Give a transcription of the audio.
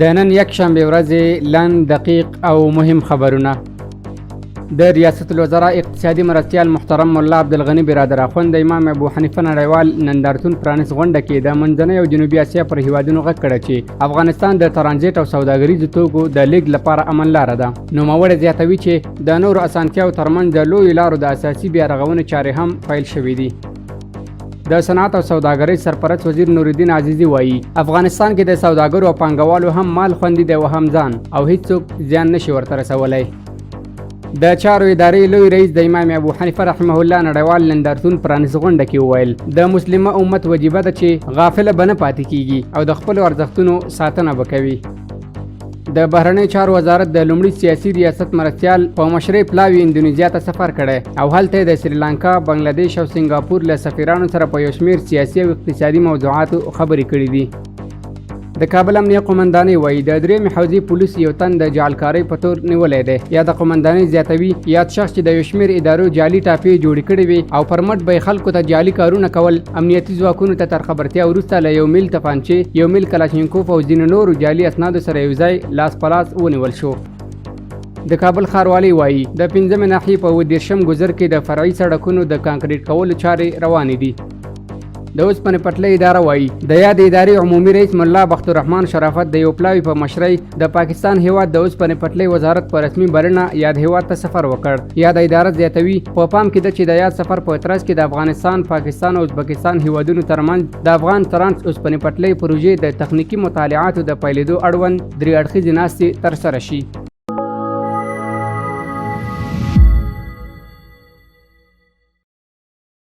د نن یکشنبه ورځې لنډ دقیق او مهم خبرونه. د ریاست الوزرا اقتصادي مرستیال محترم مولا عبدالغني برادر اخوند د امام ابو حنیفه نړیوال نندارتون پرانیست غونډه کې د منځنۍ او جنوبي اسیا پر هیوادونو غږ کړی چې افغانستان د ترانزیت او سوداګریزو توکو د لیږد لپاره امن لاره ده. نوموړی زیاتوي چې د نورو اسانتیاو ترمنځ د لویو لارو د اساسي بیارغونې چارې هم پیل شوې دي. د صنعت او سوداګرۍ سرپرست وزیر نورالدین عزیزي وایي افغانستان کې د سوداګرو او پانګوالو هم مال خوندي دی او هم ځان او هیڅوک زیان نشي ورته رسولی. د چارو ادارې لوی رئیس د امام ابو حنیفه رحمه الله نړیوال نندارتون پرانیست غونډه کې وویل د مسلمه امت وجیبه ده چې غافله به نه پاتې کیږي او د خپلو ارزښتونو ساتنه به کوي. د بهرنیو چارو وزارت د لومړي سیاسي ریاست مرستیال په مشرۍ پلاوي اندونیزیا ته سفر کړی او هلته د سریلانکا، بنگلاديش او سنگاپور له سفیرانو سره په یو شمېر سیاسي او اقتصادي موضوعاتو خبرې کړې دي. د کابل امنیه قومندانۍ وایي د درېیمې حوزې پولیس یو تن د جعلکارۍ په تور نیولی دی. یا د قومندانۍ زیاتوي یاد شخص چې د یو شمېر ادارو جعلي ټاپې جوړې کړې وي او پر مټ به یې خلکو ته جعلي کارونه کول. امنیتي ځواکونو ته تر خبرتیا وروسته له 1 میل تفانچې، 1 میل کلاشینکوف او ځینو نورو جعلي اسنادو سره یو ځای لاس په لاس ونیول شو. د کابل ښاروالۍ وایي د 5مې ناحیې په 30 ګذر کې د فرعي سړکونو د کانکریټ کولو چارې روانې دي. د اوسپنې پټلۍ اداره وایي د یاد ادارې عمومي رئیس ملا بختالرحمن شرافت د یو پلاوي په مشرۍ د پاکستان هیواد د اوسپنې پټلۍ وزارت په رسمي بلنه یاد هیواد ته سفر وکړ. یاد اداره زیاتوي په پام کې ده چې د یاد سفر په ترڅ کې د افغانستان، پاکستان او ازبکستان هیوادونو ترمنځ د افغان ترانس اوسپنې پټلۍ پروژې د تخنیکي مطالعاتو د پیلېدو اړوند 3 اړخیزې ناستې ترسره شي.